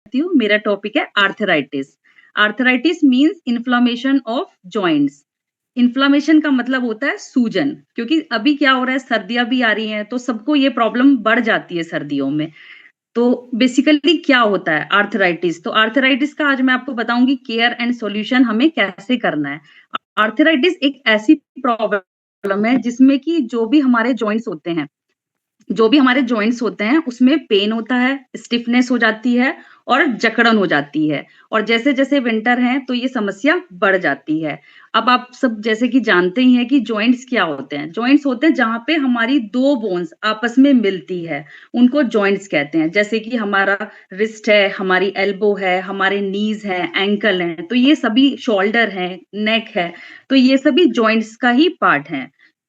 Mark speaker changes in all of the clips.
Speaker 1: करती हूँ। मेरा टॉपिक है arthritis. Arthritis means inflammation of joints. Inflammation का मतलब होता है सूजन, क्योंकि अभी क्या हो रहा है, सर्दियां भी आ रही हैं तो सबको ये प्रॉब्लम बढ़ जाती है सर्दियों में। तो बेसिकली क्या होता है आर्थराइटिस? तो आर्थराइटिस का आज मैं आपको बताऊंगी केयर एंड सॉल्यूशन हमें कैसे करना है। आर्थराइटिस एक ऐसी प्रॉब्लम है जिसमें कि जो भी हमारे जॉइंट्स होते हैं उसमें पेन होता है, स्टिफनेस हो जाती है और जकड़न हो जाती है। और जैसे जैसे विंटर है तो ये समस्या बढ़ जाती है। अब आप सब जैसे कि जानते ही हैं कि जॉइंट्स क्या होते हैं। जॉइंट्स होते हैं जहां पे हमारी दो बोन्स आपस में मिलती है, उनको जॉइंट्स कहते हैं। जैसे कि हमारा रिस्ट है, हमारी एल्बो है, हमारे नीज है, एंकल है, तो ये सभी शोल्डर है, नेक है, तो ये सभी जॉइंट्स का ही पार्ट है।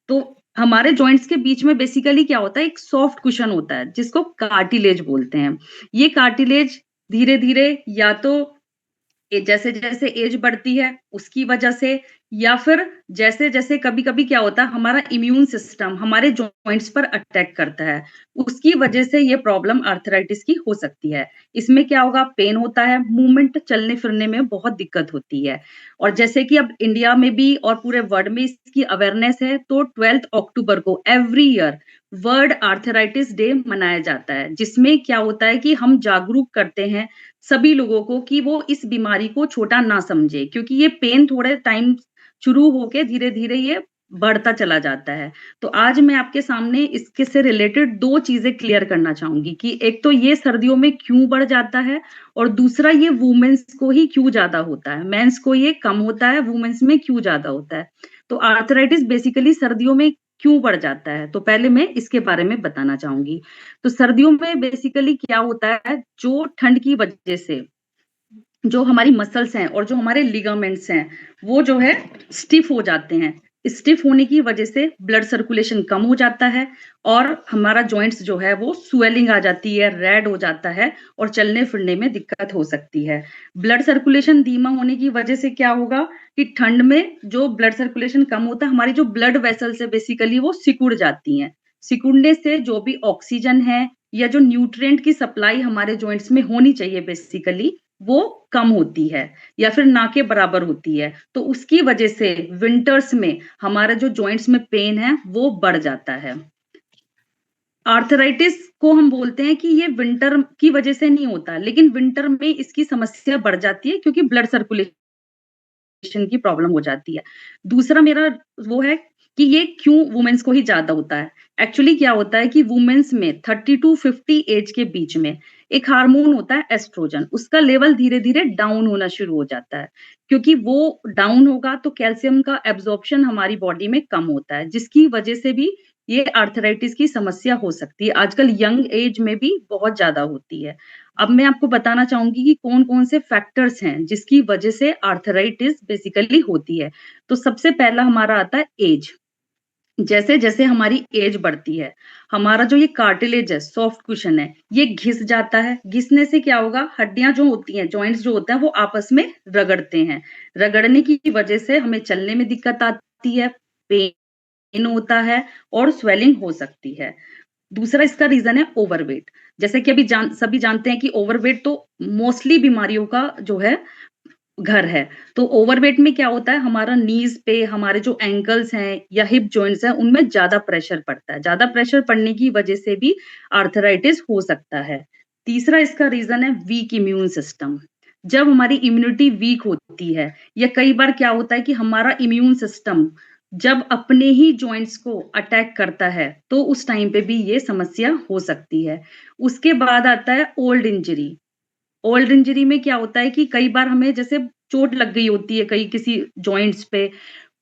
Speaker 1: तो हमारे जॉइंट्स के बीच में बेसिकली क्या होता है, एक सॉफ्ट कुशन होता है जिसको कार्टिलेज बोलते हैं। ये कार्टिलेज धीरे धीरे या तो जैसे जैसे एज बढ़ती है उसकी वजह से, या फिर जैसे जैसे कभी कभी क्या होता है हमारा इम्यून सिस्टम हमारे जॉइंट्स पर अटैक करता है, उसकी वजह से ये प्रॉब्लम आर्थराइटिस की हो सकती है। इसमें क्या होगा, पेन होता है, मूवमेंट चलने फिरने में बहुत दिक्कत होती है। और जैसे कि अब इंडिया में भी और पूरे वर्ल्ड में इसकी अवेयरनेस है, तो 12 अक्टूबर को every year world arthritis day मनाया जाता है, जिसमें क्या होता है कि हम जागरूक करते हैं सभी लोगों को कि वो इस बीमारी को छोटा ना समझे, क्योंकि ये पेन थोड़े टाइम शुरू होके धीरे धीरे ये बढ़ता चला जाता है। तो आज मैं आपके सामने इसके से रिलेटेड दो चीजें क्लियर करना चाहूंगी कि एक तो ये सर्दियों में क्यों बढ़ जाता है, और दूसरा ये वुमेन्स को ही क्यों ज्यादा होता है। मेंस को ये कम होता है, वुमेन्स में क्यों ज्यादा होता है। तो आर्थराइटिस बेसिकली सर्दियों में क्यों बढ़ जाता है, तो पहले मैं इसके बारे में बताना चाहूंगी। तो सर्दियों में बेसिकली क्या होता है, जो ठंड की वजह से जो हमारी मसल्स हैं और जो हमारे लिगामेंट्स हैं वो जो है स्टिफ हो जाते हैं। स्टिफ होने की वजह से ब्लड सर्कुलेशन कम हो जाता है और हमारा जॉइंट्स जो है वो स्वेलिंग आ जाती है, रेड हो जाता है और चलने फिरने में दिक्कत हो सकती है। ब्लड सर्कुलेशन धीमा होने की वजह से क्या होगा कि ठंड में जो ब्लड सर्कुलेशन कम होता है, हमारी जो ब्लड वेसल्स है बेसिकली वो सिकुड़ जाती हैं। सिकुड़ने से जो भी ऑक्सीजन है या जो न्यूट्रिएंट की सप्लाई हमारे जॉइंट्स में होनी चाहिए बेसिकली वो कम होती है या फिर ना के बराबर होती है। तो उसकी वजह से विंटर्स में हमारे जो जॉइंट्स में पेन है वो बढ़ जाता है। आर्थराइटिस को हम बोलते हैं कि ये विंटर की वजह से नहीं होता, लेकिन विंटर में इसकी समस्या बढ़ जाती है क्योंकि ब्लड सर्कुलेशन की प्रॉब्लम हो जाती है। दूसरा मेरा वो है कि ये क्यों वुमेन्स को ही ज्यादा होता है। एक्चुअली क्या होता है कि वुमेन्स में 30 to 50 एज के बीच में एक हार्मोन होता है एस्ट्रोजन, उसका लेवल धीरे धीरे डाउन होना शुरू हो जाता है। क्योंकि वो डाउन होगा तो कैल्शियम का एब्जॉर्प्शन हमारी बॉडी में कम होता है, जिसकी वजह से भी ये आर्थराइटिस की समस्या हो सकती है। आजकल यंग एज में भी बहुत ज्यादा होती है। अब मैं आपको बताना चाहूंगी कि कौन कौन से फैक्टर्स हैं जिसकी वजह से आर्थराइटिस बेसिकली होती है। तो सबसे पहला हमारा आता है एज। जैसे जैसे हमारी एज बढ़ती है हमारा जो ये कार्टिलेज है, सॉफ्ट कुशन है, ये घिस जाता है। घिसने से क्या होगा, हड्डियां जो होती हैं, जॉइंट्स जो होते हैं वो आपस में रगड़ते हैं। रगड़ने की वजह से हमें चलने में दिक्कत आती है, पेन होता है और स्वेलिंग हो सकती है। दूसरा इसका रीजन है ओवरवेट। जैसे कि अभी सभी जानते हैं कि ओवरवेट तो मोस्टली बीमारियों का जो है घर है। तो ओवरवेट में क्या होता है, हमारा नीज पे हमारे जो एंकल्स हैं या हिप जॉइंट्स हैं उनमें ज्यादा प्रेशर पड़ता है। ज्यादा प्रेशर पड़ने की वजह से भी आर्थराइटिस हो सकता है। तीसरा इसका रीजन है वीक इम्यून सिस्टम। जब हमारी इम्यूनिटी वीक होती है या कई बार क्या होता है कि हमारा इम्यून सिस्टम जब अपने ही जॉइंट्स को अटैक करता है तो उस टाइम पे भी ये समस्या हो सकती है। उसके बाद आता है ओल्ड इंजरी। ओल्ड इंजरी में क्या होता है कि कई बार हमें जैसे चोट लग गई होती है कहीं किसी जॉइंट्स पे,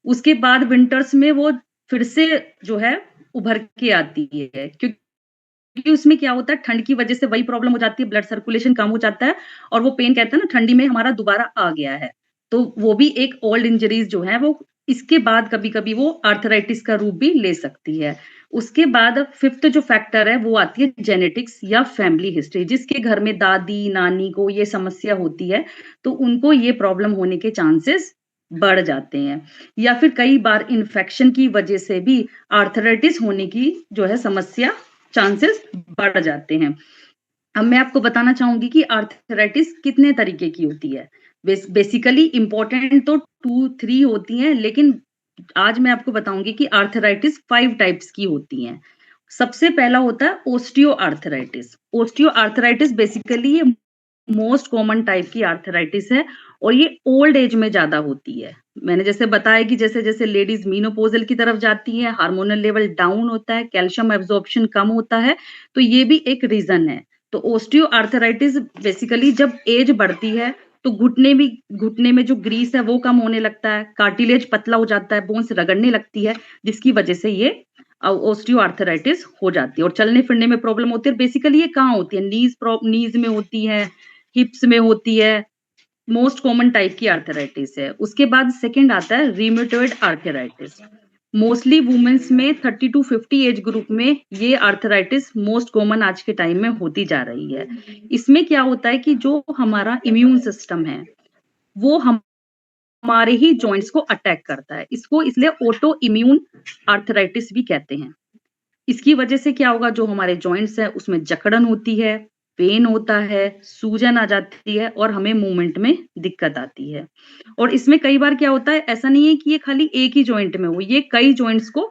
Speaker 1: उसके बाद विंटर्स में वो फिर से जो है उभर के आती है, क्योंकि उसमें क्या होता है ठंड की वजह से वही प्रॉब्लम हो जाती है, ब्लड सर्कुलेशन कम हो जाता है और वो पेन कहते हैं ना ठंडी में हमारा दोबारा आ गया है। तो वो भी एक ओल्ड इंजरीज जो है वो इसके बाद कभी कभी वो आर्थराइटिस का रूप भी ले सकती है। उसके बाद फिफ्थ जो फैक्टर है वो आती है जेनेटिक्स या फैमिली हिस्ट्री। जिसके घर में दादी नानी को ये समस्या होती है तो उनको ये प्रॉब्लम होने के चांसेस बढ़ जाते हैं। या फिर कई बार इन्फेक्शन की वजह से भी आर्थराइटिस होने की जो है समस्या चांसेस बढ़ जाते हैं। अब मैं आपको बताना चाहूंगी कि आर्थराइटिस कितने तरीके की होती है। बेसिकली इंपॉर्टेंट तो 2-3 होती हैं, लेकिन आज मैं आपको बताऊंगी कि आर्थराइटिस 5 टाइप्स की होती हैं। सबसे पहला होता है osteo arthritis. Osteo arthritis basically ये मोस्ट कॉमन टाइप की आर्थराइटिस है और ये ओल्ड एज में ज्यादा होती है। मैंने जैसे बताया कि जैसे जैसे लेडीज मीनोपोजल की तरफ जाती है, हार्मोनल लेवल डाउन होता है, कैल्शियम एब्जॉर्प्शन कम होता है, तो ये भी एक रीजन है। तो ओस्टियो आर्थराइटिस बेसिकली जब एज बढ़ती है तो घुटने में जो ग्रीस है वो कम होने लगता है, कार्टिलेज पतला हो जाता है, बोन्स रगड़ने लगती है, जिसकी वजह से ये ओस्टियो आर्थराइटिस हो जाती है और चलने फिरने में प्रॉब्लम होती है। बेसिकली ये कहाँ होती है? नीज में होती है, हिप्स में होती है। मोस्ट कॉमन टाइप की आर्थराइटिस है। उसके बाद सेकंड आता है रिमेटॉइड आर्थराइटिस। मोस्टली वुमेन्स में 30 टू 50 एज ग्रुप में ये आर्थराइटिस मोस्ट कॉमन आज के टाइम में होती जा रही है। इसमें क्या होता है कि जो हमारा इम्यून सिस्टम है वो हमारे ही जॉइंट्स को अटैक करता है। इसको इसलिए ऑटो इम्यून आर्थराइटिस भी कहते हैं। इसकी वजह से क्या होगा, जो हमारे जॉइंट्स है उसमें जकड़न होती है, पेन होता है, सूजन आ जाती है और हमें मूवमेंट में दिक्कत आती है। और इसमें कई बार क्या होता है, ऐसा नहीं है कि ये खाली एक ही जॉइंट में हो, ये कई जॉइंट्स को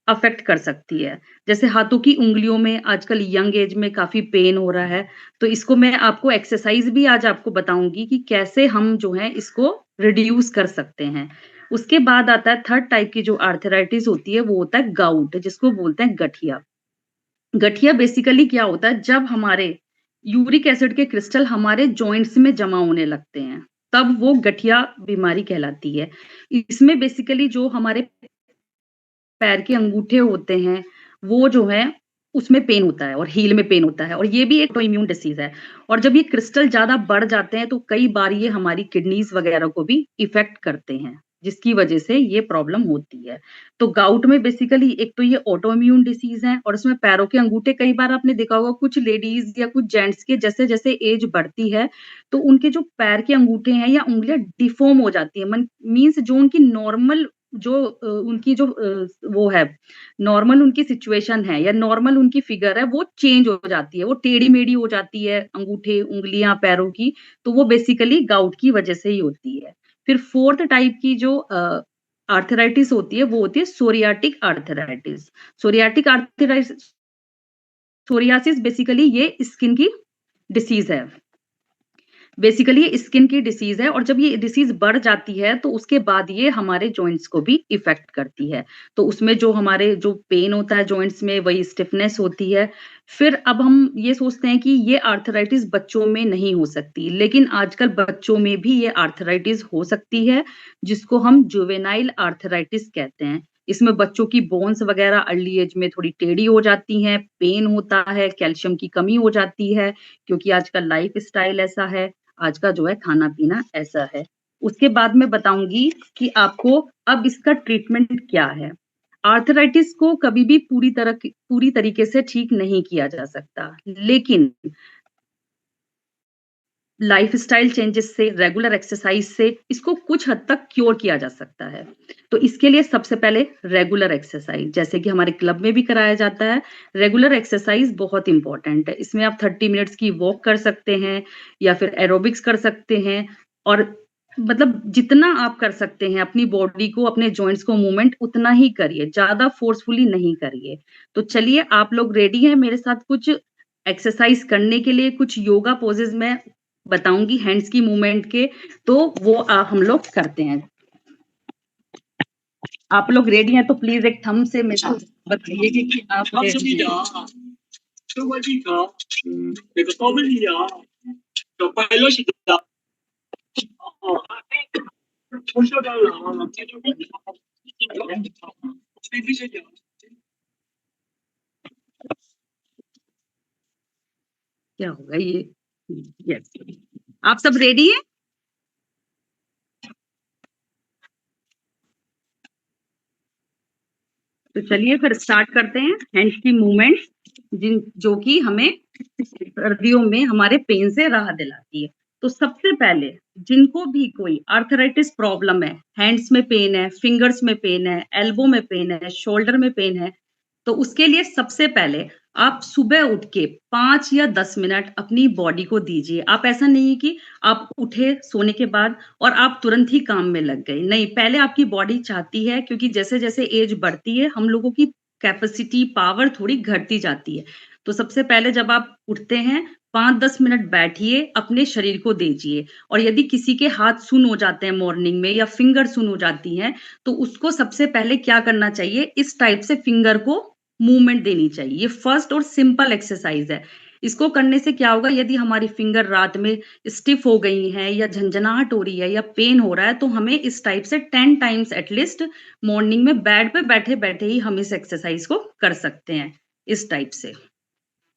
Speaker 1: अफेक्ट कर सकती है। जैसे हाथों की उंगलियों में आजकल यंग एज में काफी पेन हो रहा है, तो इसको मैं आपको एक्सरसाइज भी आज आपको बताऊंगी कि कैसे हम जो है इसको रिड्यूस कर सकते हैं। उसके बाद आता है थर्ड टाइप की जो आर्थराइटिस होती है, वो होता है गाउट, जिसको बोलते हैं गठिया। गठिया बेसिकली क्या होता है, जब हमारे यूरिक एसिड के क्रिस्टल हमारे जॉइंट्स में जमा होने लगते हैं, तब वो गठिया बीमारी कहलाती है। इसमें बेसिकली जो हमारे पैर के अंगूठे होते हैं, वो जो है उसमें पेन होता है और हील में पेन होता है, और ये भी एक तो इम्यून डिसीज है। और जब ये क्रिस्टल ज्यादा बढ़ जाते हैं तो कई बार ये हमारी किडनीज वगैरह को भी इफेक्ट करते हैं, जिसकी वजह से ये प्रॉब्लम होती है। तो गाउट में बेसिकली एक तो ये ऑटो इम्यून डिसीज है और इसमें पैरों के अंगूठे, कई बार आपने देखा होगा कुछ लेडीज या कुछ जेंट्स के जैसे जैसे एज बढ़ती है तो उनके जो पैर के अंगूठे हैं या उंगलियां डिफॉर्म हो जाती है। मीन्स जो उनकी नॉर्मल जो उनकी जो वो है, नॉर्मल उनकी सिचुएशन है या नॉर्मल उनकी फिगर है, वो चेंज हो जाती है, वो टेढ़ी मेढ़ी हो जाती है, अंगूठे उंगलियां पैरों की। तो वो बेसिकली गाउट की वजह से ही होती है। फिर फोर्थ टाइप की जो आर्थराइटिस होती है वो होती है psoriatic arthritis. Psoriatic arthritis, psoriasis basically ये स्किन की डिसीज है। बेसिकली ये स्किन की डिसीज है और जब ये डिसीज बढ़ जाती है तो उसके बाद ये हमारे जॉइंट्स को भी इफेक्ट करती है। तो उसमें जो हमारे जो पेन होता है जॉइंट्स में, वही स्टिफनेस होती है। फिर अब हम ये सोचते हैं कि ये आर्थराइटिस बच्चों में नहीं हो सकती, लेकिन आजकल बच्चों में भी ये आर्थराइटिस हो सकती है, जिसको हम जुवेनाइल आर्थराइटिस कहते हैं। इसमें बच्चों की बोन्स वगैरह अर्ली एज में थोड़ी टेढ़ी हो जाती हैं, पेन होता है, कैल्शियम की कमी हो जाती है, क्योंकि आजकल लाइफ स्टाइल ऐसा है, आज का जो है खाना पीना ऐसा है। उसके बाद मैं बताऊंगी कि आपको अब इसका ट्रीटमेंट क्या है। आर्थराइटिस को कभी भी पूरी तरीके से ठीक नहीं किया जा सकता, लेकिन लाइफस्टाइल चेंजेस से, रेगुलर एक्सरसाइज से इसको कुछ हद तक क्योर किया जा सकता है। तो इसके लिए सबसे पहले रेगुलर एक्सरसाइज, जैसे कि हमारे क्लब में भी कराया जाता है, रेगुलर एक्सरसाइज बहुत इंपॉर्टेंट है। इसमें आप 30 मिनट्स की वॉक कर सकते हैं या फिर एरोबिक्स कर सकते हैं, और मतलब जितना आप कर सकते हैं अपनी बॉडी को, अपने जॉइंट्स को मूवमेंट उतना ही करिए, ज्यादा फोर्सफुली नहीं करिए। तो चलिए, आप लोग रेडी हैं मेरे साथ कुछ एक्सरसाइज करने के लिए? कुछ योगा पोजेज में बताऊंगी हैंड्स की मूवमेंट के, तो वो हम लोग करते हैं। आप लोग रेडी हैं तो प्लीज एक थंब से मेरे को बताइए कि आप रेडी हैं। 各位记者，那个高文丽啊，就快乐是的，哦，我晓得了，这就跟你说，这些讲。क्या होगा ये? यस, आप सब रेडी हैं? तो चलिए फिर स्टार्ट करते हैं हैंड्स की मूवमेंट, जिन जो कि हमें सर्दियों में हमारे पेन से राहत दिलाती है। तो सबसे पहले, जिनको भी कोई आर्थराइटिस प्रॉब्लम है, हैंड्स में पेन है, फिंगर्स में पेन है, एल्बो में पेन है, शोल्डर में पेन है, तो उसके लिए सबसे पहले आप सुबह उठ के 5 या 10 मिनट अपनी बॉडी को दीजिए। आप ऐसा नहीं है कि आप उठे सोने के बाद और आप तुरंत ही काम में लग गए। नहीं, पहले आपकी बॉडी चाहती है क्योंकि जैसे-जैसे एज बढ़ती है, हम लोगों की कैपेसिटी, पावर थोड़ी घटती जाती है। तो सबसे पहले जब आप उठते हैं, 5-10 मिनट बैठिए, अपने शरीर को दीजिए और यदि किसी के हाथ सुन्न हो जाते हैं मॉर्निंग में या फिंगर सुन्न हो जाती हैं, तो उसको सबसे पहले क्या करना चाहिए, इस टाइप से फिंगर को मूवमेंट देनी चाहिए। ये फर्स्ट और सिंपल एक्सरसाइज है। इसको करने से क्या होगा, यदि हमारी फिंगर रात में स्टिफ हो गई हैं या झंझनाहट हो रही है या पेन हो रहा है, तो हमें इस टाइप से 10 टाइम्स एटलीस्ट मॉर्निंग में बेड पे बैठे-बैठे ही हम इस एक्सरसाइज को कर सकते हैं, इस टाइप से।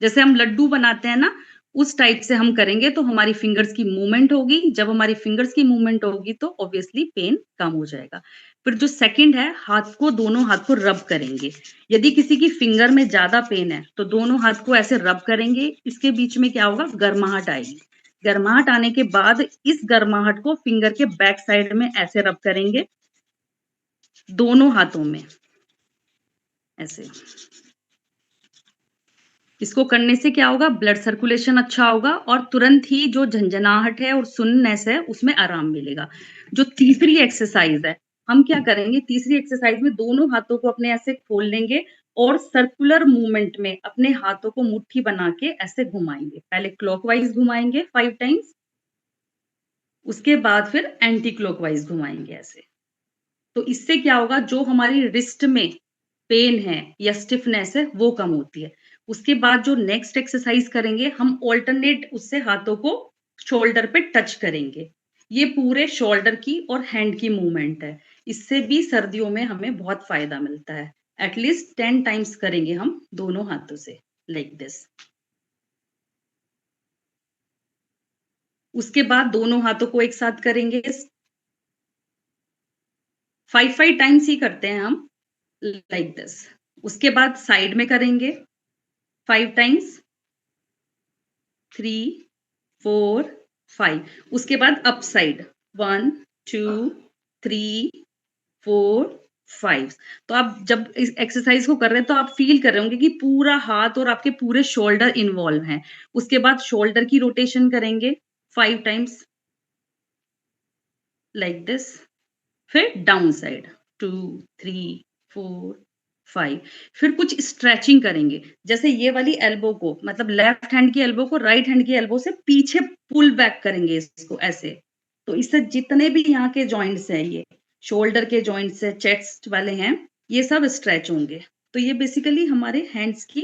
Speaker 1: जैसे हम लड्डू बनाते हैं ना, उस टाइप से हम करेंगे तो हमारी फिंगर्स की मूवमेंट होगी। जब हमारी फिंगर्स की मूवमेंट होगी तो ऑब्वियसली पेन कम हो जाएगा। फिर जो सेकंड है, दोनों हाथ को रब करेंगे। यदि किसी की फिंगर में ज़्यादा पेन है, तो दोनों हाथ को ऐसे रब करेंगे। इसके बीच में क्या होगा, गर्माहट आएगी। गर्माहट आने के बाद इस गर्माहट को फिंगर के बैक साइड में ऐसे रब करेंगे, दोनों हाथों में, ऐसे। इसको करने से क्या होगा, ब्लड सर्कुलेशन अच्छा होगा और तुरंत ही जो झंझनाहट है और सुन्ननेस है, उसमें आराम मिलेगा। जो तीसरी एक्सरसाइज़ है, हम क्या करेंगे, तीसरी एक्सरसाइज़ में दोनों हाथों को अपने ऐसे खोल लेंगे और सर्कुलर मूवमेंट में अपने हाथों को मुट्ठी बना के ऐसे घुमाएँगे। पहले क्लॉकवाइज़ घुमाएँगे 5 टाइम्स, उसके बाद फिर एंटी क्लॉकवाइज़ घुमाएँगे ऐसे। तो इससे क्या होगा, जो हमारी रिस्ट में पेन है या स्टिफनेस है वो कम होती है। उसके बाद जो नेक्स्ट एक्सरसाइज करेंगे, हम ऑल्टरनेट उससे हाथों को शोल्डर पे टच करेंगे। ये पूरे शोल्डर की और हैंड की मूवमेंट है। इससे भी सर्दियों में हमें बहुत फ़ायदा मिलता है। एट लीस्ट 10 टाइम्स करेंगे हम दोनों हाथों से, लाइक दिस। उसके बाद दोनों हाथों को एक साथ करेंगे, 5-5 टाइम्स ही करते हैं हम, लाइक दिस। उसके बाद साइड में करेंगे 5 टाइम्स, 3, 4, 5। उसके बाद अप साइड 1, 2, 3, 4, 5। तो आप जब इस एक्सरसाइज को कर रहे हैं तो आप फील कर रहे होंगे कि पूरा हाथ और आपके पूरे शोल्डर इन्वॉल्व हैं। उसके बाद शोल्डर की रोटेशन करेंगे 5 टाइम्स, लाइक दिस। फिर डाउन साइड 2, 3, 4, 5। फिर कुछ स्ट्रेचिंग करेंगे। जैसे ये वाली एल्बो को, मतलब लेफ्ट हैंड की एल्बो को राइट हैंड की एल्बो से पीछे पुल बैक करेंगे इसको ऐसे। तो इससे जितने भी यहाँ के जॉइंट्स हैं, ये शोल्डर के जॉइंट्स हैं, चेस्ट वाले हैं, ये सब स्ट्रेच होंगे। तो ये बेसिकली हमारे हैंड्स की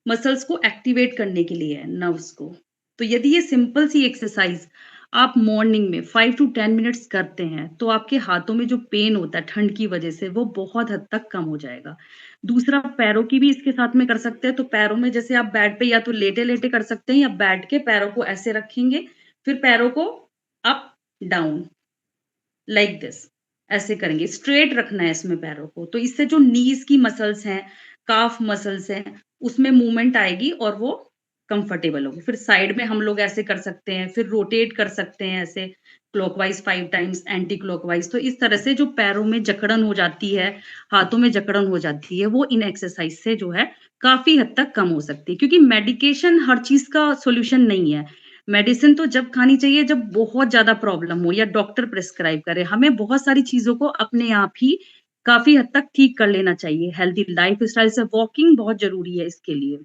Speaker 1: मसल्स को एक्टिवेट करने के लिए है, नर्व्स को। तो यदि ये सिंपल सी एक्सरसाइज आप मॉर्निंग में 5 टू 10 मिनट्स करते हैं, तो आपके हाथों में जो पेन होता है ठंड की वजह से, वो बहुत हद तक कम हो जाएगा। दूसरा, पैरों की भी इसके साथ में कर सकते हैं। तो पैरों में जैसे आप बेड पे या तो लेटे-लेटे कर सकते हैं या बैठ के पैरों को ऐसे रखेंगे, फिर पैरों को अप, डाउन, लाइक दिस, ऐसे करेंगे। स्ट्रेट रखना है इसमें पैरों को। तो इससे जो नीज़ की मसल्स हैं, काफ मसल्स हैं, उसमें मूवमेंट आएगी और वो कंफर्टेबल होगी। फिर साइड में हम लोग ऐसे कर सकते हैं, फिर रोटेट कर सकते हैं ऐसे क्लॉकवाइज़ 5 टाइम्स, एंटी क्लॉकवाइज़। तो इस तरह से जो पैरों में जकड़न हो जाती है, हाथों में जकड़न हो जाती है, वो इन एक्सरसाइज़ से जो है काफ़ी हद तक कम हो सकती है। क्योंकि मेडिकेशन हर चीज़ का सॉल्यूशन नहीं है। मेडिसिन तो जब खानी चाहिए जब बहुत ज़्यादा प्रॉब्लम हो या डॉक्टर प्रिस्क्राइब करे। हमें बहुत सारी चीज़ों को अपने आप ही काफ़ी हद तक ठीक कर लेना चाहिए। हेल्दी लाइफ़स्टाइल से वॉकिंग बहुत ज़रूरी है इसके लिए।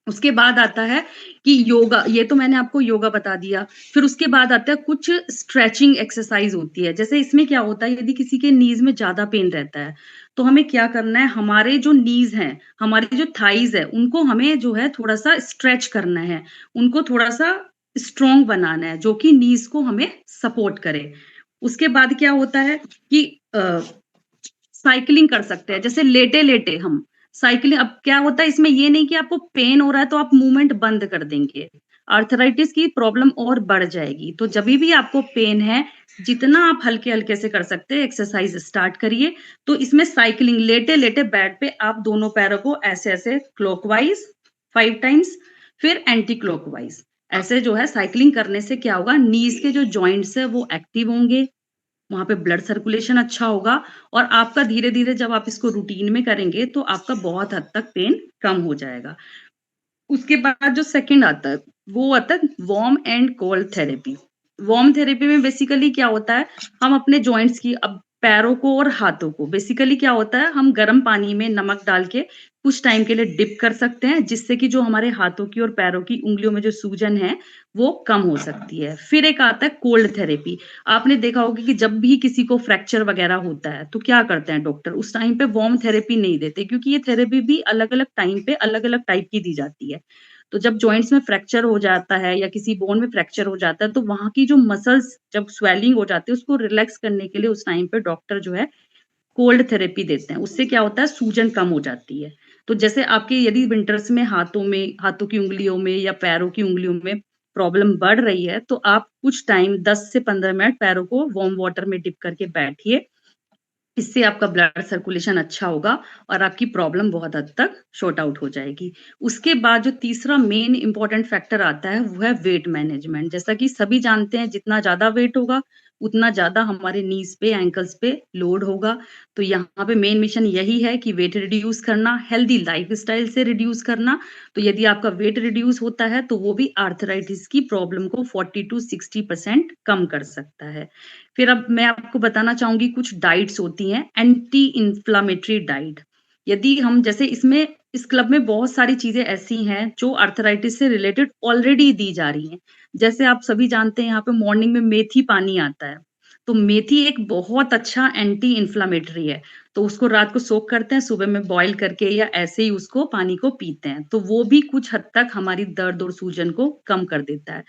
Speaker 1: उसके बाद आता है कि योगा, ये तो मैंने आपको योगा बता दिया। फिर उसके बाद आता है कुछ स्ट्रेचिंग एक्सरसाइज़ होती है। जैसे इसमें क्या होता है, यदि किसी के नीज़ में ज़्यादा पेन रहता है, तो हमें क्या करना है, हमारे जो नीज़ हैं, हमारी जो थाइज़ है, उनको हमें जो है थोड़ा-सा स्ट्रेच करना है। उनको थोड़ा-सा स्ट्रॉन्ग बनाना है, जो कि नीज़ को हमें सपोर्ट करे। उसके बाद क्या होता है कि अ साइक्लिंग कर सकते हैं, जैसे लेटे-लेटे हम साइक्लिंग। अब क्या होता है इसमें, ये नहीं कि आपको पेन हो रहा है तो आप मूवमेंट बंद कर देंगे। आर्थराइटिस की प्रॉब्लम और बढ़ जाएगी। तो जभी भी आपको पेन है, जितना आप हल्के-हल्के से कर सकते हैं एक्सरसाइज़ स्टार्ट करिए। तो इसमें साइक्लिंग, लेटे-लेटे बेड पे आप दोनों पैरों को ऐसे-ऐसे क्लॉकवाइज़ 5 टाइम्स, फिर एंटी क्लॉकवाइज़। ऐसे जो है साइक्लिंग करने से क्या होगा, नीज़ के जो जॉइंट्स हैं वो एक्टिव होंगे, वहाँ पे ब्लड सर्कुलेशन अच्छा होगा और आपका धीरे-धीरे जब आप इसको रूटीन में करेंगे, तो आपका बहुत हद तक पेन कम हो जाएगा। उसके बाद जो सेकंड आता है, वो आता है warm and cold therapy. Warm therapy में बेसिकली क्या होता है, हम अपने जॉइंट्स की अब पैरों को और हाथों को बेसिकली क्या होता है, हम गर्म पानी में नमक डाल के कुछ टाइम के लिए डिप कर सकते हैं, जिससे कि जो हमारे हाथों की और पैरों की उँगलियों में जो सूजन है, वो कम हो सकती है। फिर एक आता है कोल्ड थेरेपी। आपने देखा होगा कि जब भी किसी को फ्रैक्चर वगैरह होता है, तो क्या करते हैं डॉक्टर, उस टाइम पे वार्म थेरेपी नहीं देते क्योंकि ये थेरेपी भी अलग-अलग टाइम पे अलग-अलग टाइप की दी जाती है। तो जब जॉइंट्स में फ्रैक्चर हो जाता है या किसी बोन में फ्रैक्चर हो जाता है, तो वहाँ की जो मसल्स जब स्वेलिंग हो जाती है, उसको रिलैक्स करने के लिए उस टाइम पे डॉक्टर जो है कोल्ड थेरेपी देते हैं। उससे क्या होता है, सूजन कम हो जाती है। तो जैसे आपके यदि विंटर्स में हाथों की उँगलियों में या पैरों की उँगलियों में प्रॉब्लम बढ़ रही है, तो आप कुछ टाइम 10 से 15 मिनट पैरों को वार्म वाटर में डिप करके बैठिए। इससे आपका ब्लड सर्कुलेशन अच्छा होगा और आपकी प्रॉब्लम बहुत हद तक सॉर्ट आउट हो जाएगी। उसके बाद जो तीसरा मेन इम्पोर्टेंट फैक्टर आता है, वो है वेट मैनेजमेंट। जैसा कि सभी जानते हैं, जितना ज़्यादा वेट होगा, उतना ज़्यादा हमारे नीज़ पे, एंकल्स पे लोड होगा। तो यहाँ पे मेन मिशन यही है कि वेट रिड्यूस करना, हेल्दी लाइफ़स्टाइल से रिड्यूस करना। तो यदि आपका वेट रिड्यूस होता है, तो वो भी आर्थराइटिस की प्रॉब्लम को 40 टू 60% कम कर सकता है। फिर अब मैं आपको बताना चाहूँगी कुछ डाइट्स होती हैं, एंटी इन्फ्लेमेटरी डाइट। यदि हम जैसे इसमें इस क्लब में बहुत सारी चीज़ें ऐसी हैं जो आर्थराइटिस से रिलेटेड ऑलरेडी दी जा रही हैं। जैसे आप सभी जानते हैं यहाँ पे मॉर्निंग में मेथी पानी आता है। तो मेथी एक बहुत अच्छा एंटी इन्फ्लेमेटरी है। तो उसको रात को सोक करते हैं, सुबह में बॉयल करके या ऐसे ही उसको पानी को पीते हैं। तो वो भी कुछ हद तक हमारी दर्द और सूजन को कम कर देता है।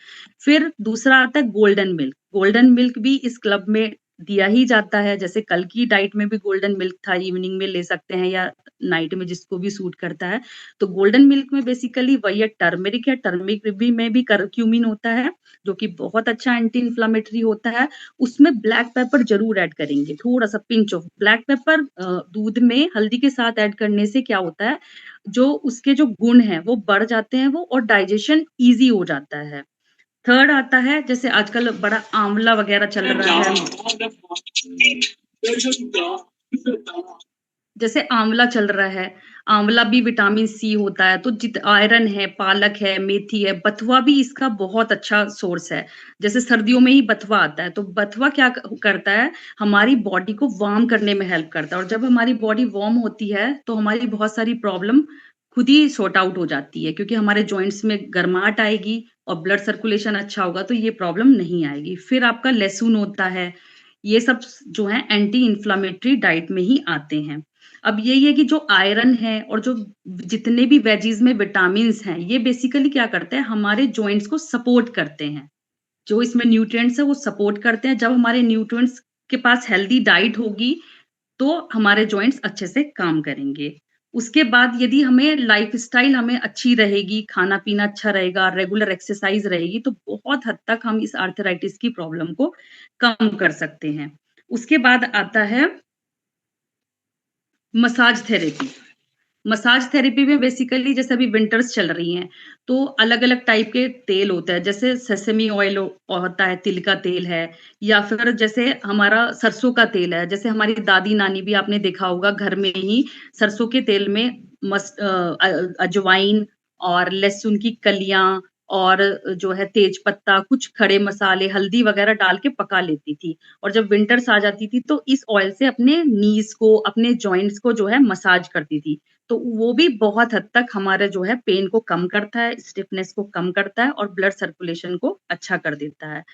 Speaker 1: फिर दूसरा आता है गोल्डन मिल्क। गोल्डन मिल्क भी इस क्लब में दिया ही जाता है, जैसे कल की डाइट में भी गोल्डन मिल्क था, इवनिंग में ले सकते हैं या नाइट में जिसको भी सूट करता है। तो गोल्डन मिल्क में बेसिकली वही है, टर्मरिक भी में भी करक्यूमिन होता है, जो कि बहुत अच्छा एंटी इन्फ्लेमेटरी होता है। उसमें ब्लैक पेपर ज़रूर ऐड करेंगे, थोड़ा-सा पिंच ऑफ ब्लैक पेपर दूध में हल्दी के साथ ऐड करने से क्या होता है, जो उसके जो गुण हैं, वो बढ़ जाते हैं वो और डाइजेशन ईज़ी हो जाता है। थर्ड आता है जैसे आजकल बड़ा आंवला वगैरह चल रहा है। जैसे आंवला चल रहा है, आंवला भी विटामिन सी होता है, तो जित आयरन है, पालक है, मेथी है, बथुआ भी इसका बहुत अच्छा सोर्स है। जैसे सर्दियों में ही बथुआ आता है, तो बथुआ क्या करता है, हमारी बॉडी को वार्म करने में हेल्प करता है और जब हमारी बॉडी वार्म होती है, तो हमारी बहुत सारी प्रॉब्लम खुद ही सॉर्ट आउट हो जाती है क्योंकि हमारे जॉइंट्स में गर्माहट आएगी और ब्लड सर्कुलेशन अच्छा होगा, तो ये प्रॉब्लम नहीं आएगी। फिर आपका लहसुन होता है, ये सब जो है एंटी इन्फ्लेमेटरी डाइट में ही आते हैं। अब यही है कि जो आयरन है और जो जितने भी वेजीज़ में विटामिन्स हैं, ये बेसिकली क्या करते हैं, हमारे जॉइंट्स को सपोर्ट करते हैं। जो इसमें न्यूट्रिएंट्स हैं, वो सपोर्ट करते हैं। जब हमारे न्यूट्रिएंट्स के पास हेल्दी डाइट होगी, तो हमारे जॉइंट्स अच्छे से काम करेंगे। उसके बाद यदि हमें लाइफ़स्टाइल हमें अच्छी रहेगी, खाना-पीना अच्छा रहेगा, रेगुलर एक्सरसाइज़ रहेगी, तो बहुत हद तक हम इस आर्थराइटिस की प्रॉब्लम को कम कर सकते हैं। उसके बाद आता है मसाज थेरेपी। मसाज थेरेपी में बेसिकली जैसे अभी विंटर्स चल रही हैं, तो अलग-अलग टाइप के तेल होते हैं, जैसे सेसमी ऑयल होता है, तिल का तेल है या फिर जैसे हमारा सरसों का तेल है। जैसे हमारी दादी-नानी भी आपने देखा होगा घर में ही सरसों के तेल में अजवाइन और लहसुन की कलियाँ और जो है तेज पत्ता, कुछ खड़े मसाले, हल्दी वगैरह डाल के पका लेती थी। और जब विंटर्स आ जाती थी, तो इस ऑयल से अपने नीज़ को, अपने जॉइंट्स को जो है मसाज करती थी। तो वो भी बहुत हद तक हमारा जो है पेन को कम करता है, स्टिफनेस को कम करता है और ब्लड सर्कुलेशन को अच्छा कर देता है।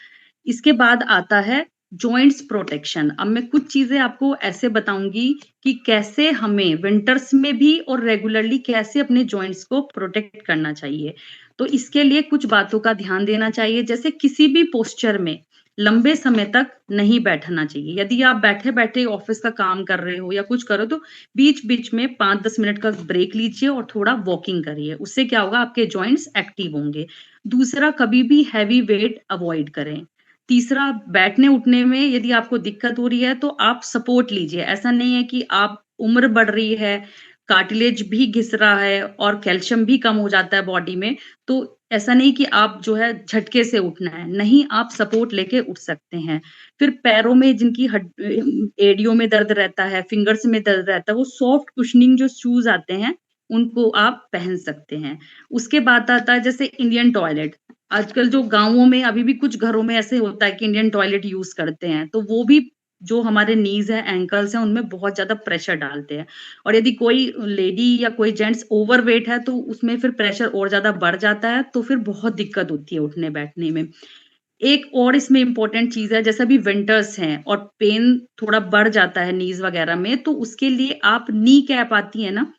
Speaker 1: इसके बाद आता है जॉइंट्स प्रोटेक्शन। अब मैं कुछ चीज़ें आपको ऐसे बताऊँगी कि कैसे हमें विंटर्स में भी और रेगुलरली कैसे अपने जॉइंट्स को प्रोटेक्ट करना चाहिए। तो इसके लिए कुछ बातों का ध्यान देना चाहिए, जैसे किसी भी पोस्चर में लंबे समय तक नहीं बैठना चाहिए। यदि आप बैठे-बैठे ऑफ़िस का काम कर रहे हो या कुछ करो तो बीच-बीच में 5-10 मिनट का ब्रेक लीजिए और थोड़ा वॉकिंग करिए। उससे क्या होगा, आपके जॉइंट्स एक्टिव होंगे। दूसरा, कभी भी हेवी वेट अवॉइड करें। तीसरा, बैठने-उठने में यदि आपको दिक्कत हो रही है तो आप सपोर्ट लीजिए। ऐसा नहीं है कि आप उम्र बढ़ रही है, कार्टिलेज भी घिस रहा है और कैल्शियम भी कम हो जाता है बॉडी में, तो ऐसा नहीं कि आप जो है झटके से उठना है, नहीं आप सपोर्ट लेके उठ सकते हैं। फिर पैरों में जिनकी एड़ियों में दर्द रहता है, फिंगर्स में दर्द रहता है, वो सॉफ्ट कुशनिंग जो शूज़ आते हैं, उनको आप पहन सकते हैं। उसके बाद आता है जैसे इंडियन टॉयलेट, आजकल जो गाँवों में अभी भी कुछ घरों में ऐसे होता है कि इंडियन टॉयलेट यूज़ करते हैं, तो वो भी जो हमारे नीज़ हैं, एंकल्स हैं, उनमें बहुत ज़्यादा प्रेशर डालते हैं। और यदि कोई लेडी या कोई जेंट्स ओवरवेट है, तो उसमें फिर प्रेशर और ज़्यादा बढ़ जाता है, तो फिर बहुत दिक्कत होती है उठने-बैठने में। एक और इसमें इम्पोर्टेंट चीज़ है, जैसे अभी विंटर्स हैं और पेन थोड़ा बढ़ जाता है नीज़ वगैरह में, तो उसके लिए आप नी कैप आती है ना,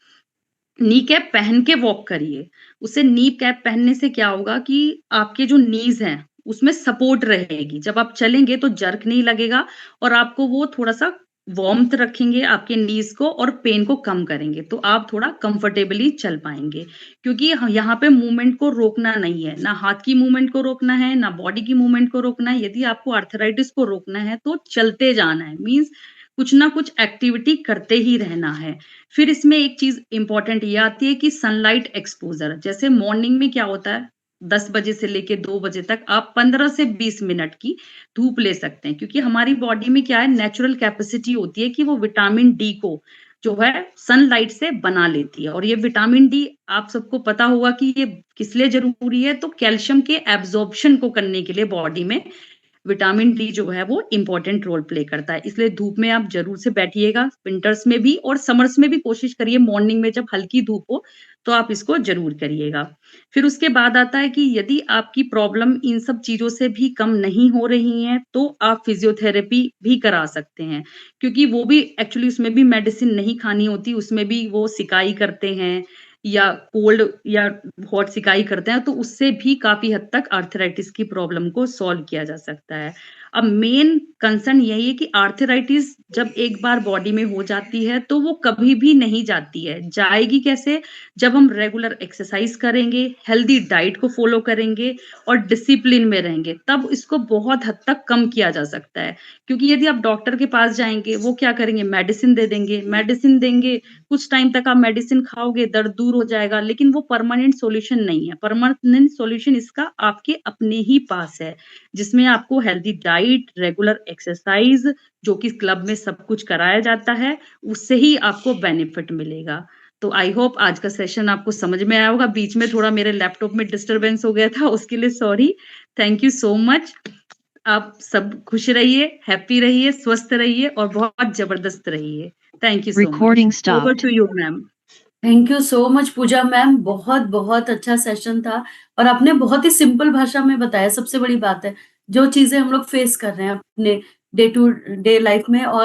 Speaker 1: नी कैप पहन के वॉक करिए। उससे नी कैप पहनने से क्या होगा कि आपके जो नीज़ हैं, उसमें सपोर्ट रहेगी। जब आप चलेंगे तो जर्क नहीं लगेगा और आपको वो थोड़ा-सा वार्म्थ रखेंगे आपके नीज़ को और पेन को कम करेंगे। तो आप थोड़ा कंफर्टेबली चल पाएँगे। क्योंकि यहाँ पे मूवमेंट को रोकना नहीं है, ना हाथ की मूवमेंट को रोकना है, ना बॉडी की मूवमेंट को रोकना है। यदि आपको आर्थराइटिस को रोकना है, तो चलते जाना है। मीन्स कुछ ना कुछ एक्टिविटी करते ही रहना है। फिर इसमें एक चीज़ इम्पोर्टेंट ये आती है कि सनलाइट एक्सपोज़र, जैसे मॉर्निंग में क्या होता है, 10 बजे से लेके 2 बजे तक आप 15 से 20 मिनट की धूप ले सकते हैं, क्योंकि हमारी बॉडी में क्या है, नेचुरल कैपेसिटी होती है कि वो विटामिन डी को जो है सनलाइट से बना लेती है। और ये विटामिन डी आप सबको पता होगा कि ये किस लिए ज़रूरी है, तो कैल्शियम के एब्ज़ॉर्प्शन को करने के लिए बॉडी में विटामिन डी जो है वो इम्पोर्टेंट रोल प्ले करता है। इसलिए धूप में आप ज़रूर से बैठिएगा, विंटर्स में भी और समर्स में भी कोशिश करिए मॉर्निंग में जब हल्की धूप हो, तो आप इसको ज़रूर करिएगा। फिर उसके बाद आता है कि यदि आपकी प्रॉब्लम इन सब चीज़ों से भी कम नहीं हो रही है, तो आप फिज़ियोथेरेपी भी करा सकते हैं। क्योंकि वो भी एक्चुअली उसमें भी मेडिसिन नहीं खानी होती, उसमें भी वो सिकाई करते हैं या कोल्ड या हॉट सिकाई करते हैं, तो उससे भी काफ़ी हद तक आर्थराइटिस की प्रॉब्लम को सॉल्व किया जा सकता है। अब मेन कंसर्न यही है कि आर्थराइटिस जब एक बार बॉडी में हो जाती है, तो वो कभी भी नहीं जाती है। जाएगी कैसे? जब हम रेगुलर एक्सरसाइज़ करेंगे, हेल्दी डाइट को फ़ॉलो करेंगे और डिसिप्लिन में रहेंगे, तब इसको बहुत हद तक कम किया जा सकता है। क्योंकि यदि आप डॉक्टर के पास जाएँगे, वो क्या करेंगे? मेडिसिन देंगे, कुछ टाइम तक आप मेडिसिन खाओगे, दर्द दूर हो जाएगा, लेकिन वो परमानेंट सॉल्यूशन नहीं है। परमानेंट सॉल्यूशन इसका आपके अपने ही पास है, जिसमें आपको हेल्दी डाइट, रेगुलर एक्सरसाइज़ जो कि क्लब में सब कुछ कराया जाता है, उससे ही आपको बेनिफिट मिलेगा। तो आई होप आज का सेशन आपको समझ में आया होगा। बीच में थोड़ा मेरे लैपटॉप में डिस्टर्बेंस हो गया था, उसके लिए sorry. Thank you so much. आप सब खुश रहिए, हैप्पी रहिए, स्वस्थ रहिए और बहुत ज़बरदस्त रहिए। Thank you so much.
Speaker 2: Recording
Speaker 1: over
Speaker 2: stopped.
Speaker 1: To you ma'am.
Speaker 3: Thank you so much Puja ma'am, बहुत अच्छा सेशन था और आपने बहुत ही सिंपल भाषा में बताया। सबसे बड़ी बात है, जो चीज़ें हम लोग फेस कर रहे हैं अपने डे टू डे लाइफ में और